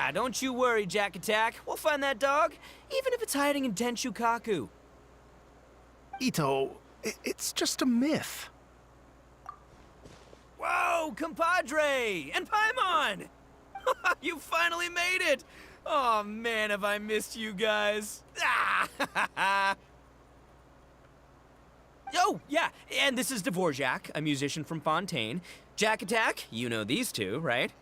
Ah, don't you worry, Jack Attack. We'll find that dog, even if it's hiding in Tenshukaku. Ito, it's just a myth. Whoa, compadre! And Paimon! You finally made it! Oh man, have I missed you guys. Ah! Oh, yeah, and this is Dvorak, a musician from Fontaine. Jack Attack, you know these two, right?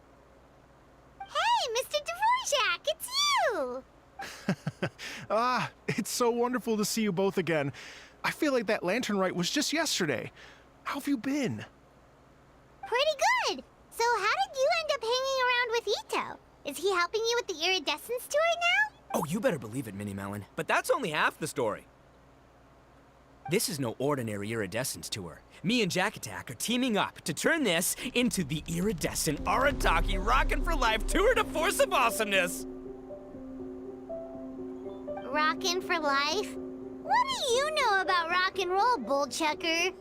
Hey, Mr. Dvorak, it's you! It's so wonderful to see you both again. I feel like that lantern rite was just yesterday. How have you been? Pretty good. So how did you end up hanging around with Ito? Is he helping you with the iridescence tour now? Oh, you better believe it, Mini Melon. But that's only half the story. This is no ordinary iridescence tour. Me and Jack Attack are teaming up to turn this into the iridescent Arataki Rockin' for Life tour de force of awesomeness. Rockin' for life? What do you know about rock and roll, bullchucker?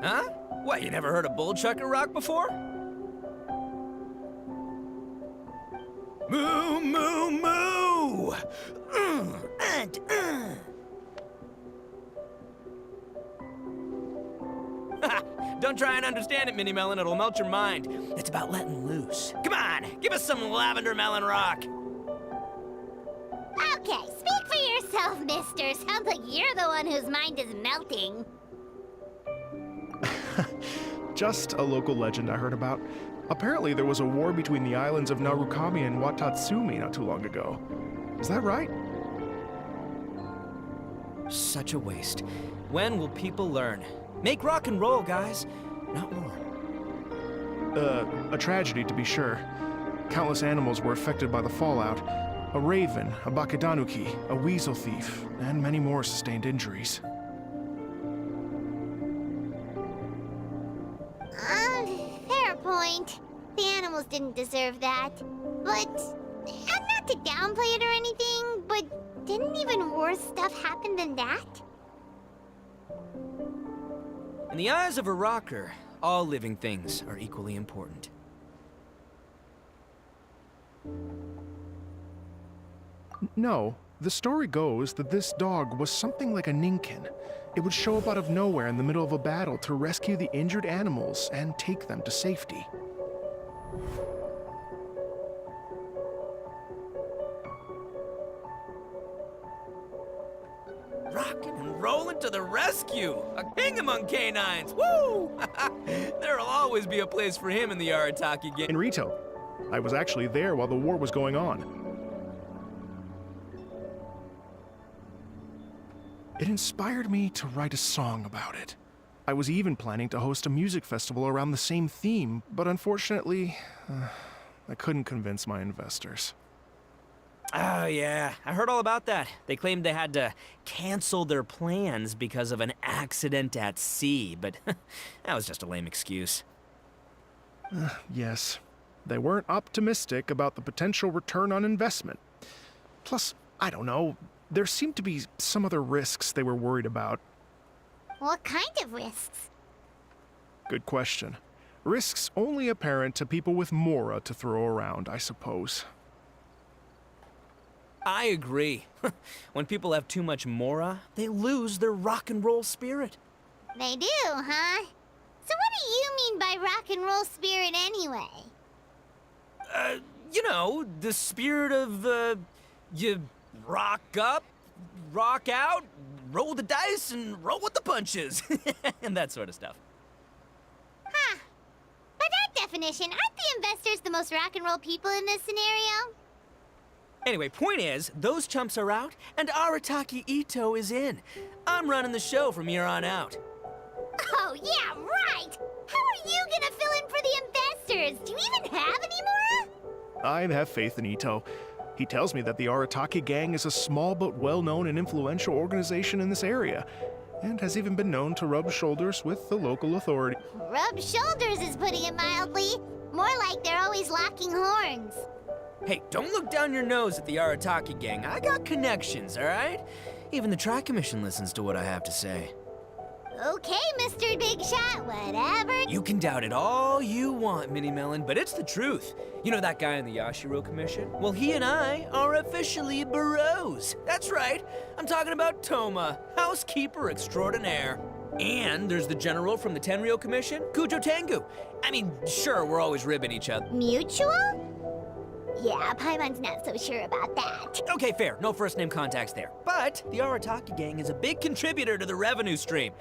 Huh? What, you never heard of bullchucker rock before? Moo, moo, moo! Don't try and understand it, Mini Melon. It'll melt your mind. It's about letting loose. Come on, give us some lavender melon rock. Okay, speak for yourself, mister. Sounds like you're the one whose mind is melting. Just a local legend I heard about. Apparently there was a war between the islands of Narukami and Watatsumi not too long ago. Is that right? Such a waste. When will people learn? Make rock and roll, guys. Not war. A tragedy to be sure. Countless animals were affected by the fallout. A raven, a bakedanuki, a weasel thief, and many more sustained injuries. Fair point. The animals didn't deserve that. But, not to downplay it or anything, but didn't even worse stuff happen than that? In the eyes of a rocker, all living things are equally important. No, the story goes that this dog was something like a ninkin. It would show up out of nowhere in the middle of a battle to rescue the injured animals and take them to safety. Rockin' and rollin' to the rescue! A king among canines! Woo! There'll always be a place for him in the Arataki game. In Rito, I was actually there while the war was going on. It inspired me to write a song about it. I was even planning to host a music festival around the same theme, but unfortunately, I couldn't convince my investors. Oh, yeah. I heard all about that. They claimed they had to cancel their plans because of an accident at sea, but that was just a lame excuse. Yes, they weren't optimistic about the potential return on investment. Plus, I don't know, there seemed to be some other risks they were worried about. What kind of risks? Good question. Risks only apparent to people with Mora to throw around, I suppose. I agree. When people have too much Mora, they lose their rock and roll spirit. They do, huh? So what do you mean by rock and roll spirit anyway? You know, the spirit of, you rock up, rock out, roll the dice, and roll with the punches. And that sort of stuff. Huh. By that definition, aren't the investors the most rock and roll people in this scenario? Anyway, point is, those chumps are out, and Arataki Ito is in. I'm running the show from here on out. Oh, yeah, right! How are you gonna fill in for the investors? Do you even have any more? I have faith in Ito. He tells me that the Arataki gang is a small but well-known and influential organization in this area, and has even been known to rub shoulders with the local authority. Rub shoulders is putting it mildly. More like they're always locking horns. Hey, don't look down your nose at the Arataki gang. I got connections, all right? Even the Tri-Commission listens to what I have to say. Okay, Mr. Big Shot, whatever. You can doubt it all you want, Mini Melon, but it's the truth. You know that guy in the Yashiro Commission? Well, he and I are officially bros. That's right. I'm talking about Toma, housekeeper extraordinaire. And there's the general from the Tenryo Commission, Kujo Tengu. I mean, sure, we're always ribbing each other. Mutual? Yeah, Paimon's not so sure about that. Okay, fair. No first-name contacts there. But the Arataki gang is a big contributor to the revenue stream.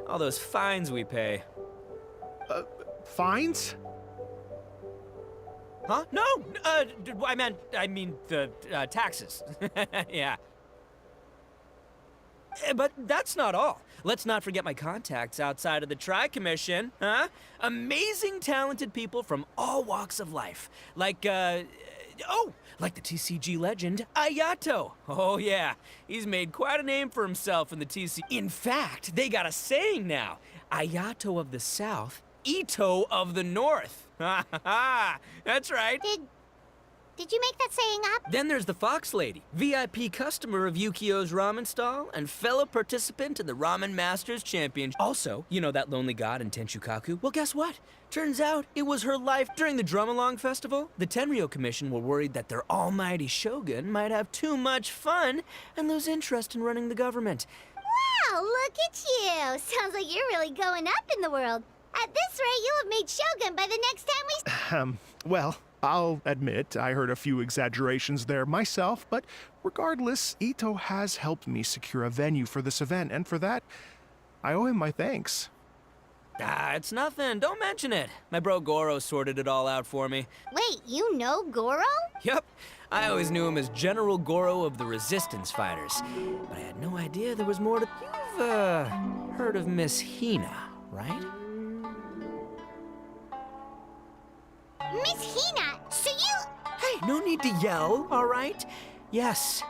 All those fines we pay. Fines? Huh? No! I mean the taxes. Yeah. But that's not all. Let's not forget my contacts outside of the Tri-Commission, huh? Amazing, talented people from all walks of life. Like the TCG legend, Ayato. Oh yeah, he's made quite a name for himself in the TC. In fact, they got a saying now. Ayato of the South, Ito of the North. Ha ha ha! That's right. Did you make that saying up? Then there's the Fox Lady, VIP customer of Yukio's ramen stall and fellow participant in the Ramen Masters Championship. Also, you know that lonely god in Tenchukaku? Well, guess what? Turns out it was her life. During the Drum-Along Festival, the Tenryo Commission were worried that their almighty shogun might have too much fun and lose interest in running the government. Wow, look at you. Sounds like you're really going up in the world. At this rate, you'll have made shogun by the next time we... Well, I'll admit I heard a few exaggerations there myself, but regardless, Ito has helped me secure a venue for this event, and for that, I owe him my thanks. Ah, it's nothing. Don't mention it. My bro Goro sorted it all out for me. Wait, you know Goro? Yup. I always knew him as General Goro of the Resistance Fighters, but I had no idea there was more to... You've, heard of Miss Hina, right? Miss Hina, so you... Hey, no need to yell, all right? Yes,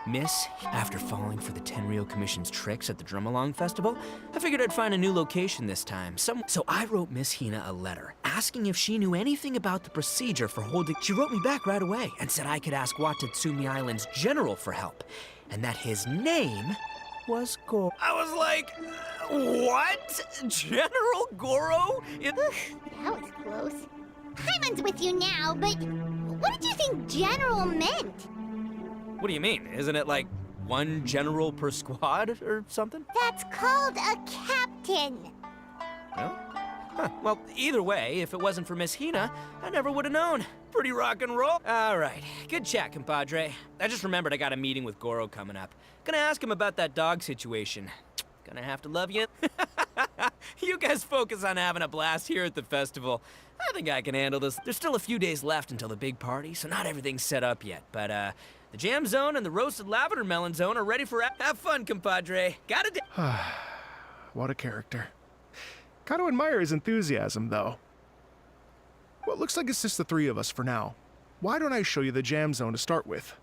Miss. After falling for the Tenryo Commission's tricks at the Drum-Along Festival, I figured I'd find a new location this time. So I wrote Miss Hina a letter, asking if she knew anything about the procedure for holding... She wrote me back right away and said I could ask Watatsumi Island's general for help, and that his name was Goro. I was like, what? General Goro? That was close. Paimon's with you now, but what did you think general meant? What do you mean? Isn't it like one general per squad or something? That's called a captain. Well, well, either way, if it wasn't for Miss Hina, I never would have known. Pretty rock and roll. All right, good chat, compadre. I just remembered I got a meeting with Goro coming up. Gonna ask him about that dog situation. Gonna have to love you. You guys focus on having a blast here at the festival. I think I can handle this. There's still a few days left until the big party, so not everything's set up yet. But, the jam zone and the roasted lavender melon zone are ready for... Have fun, compadre. Got it. What a character. Gotta admire his enthusiasm, though. Well, it looks like it's just the three of us for now. Why don't I show you the jam zone to start with?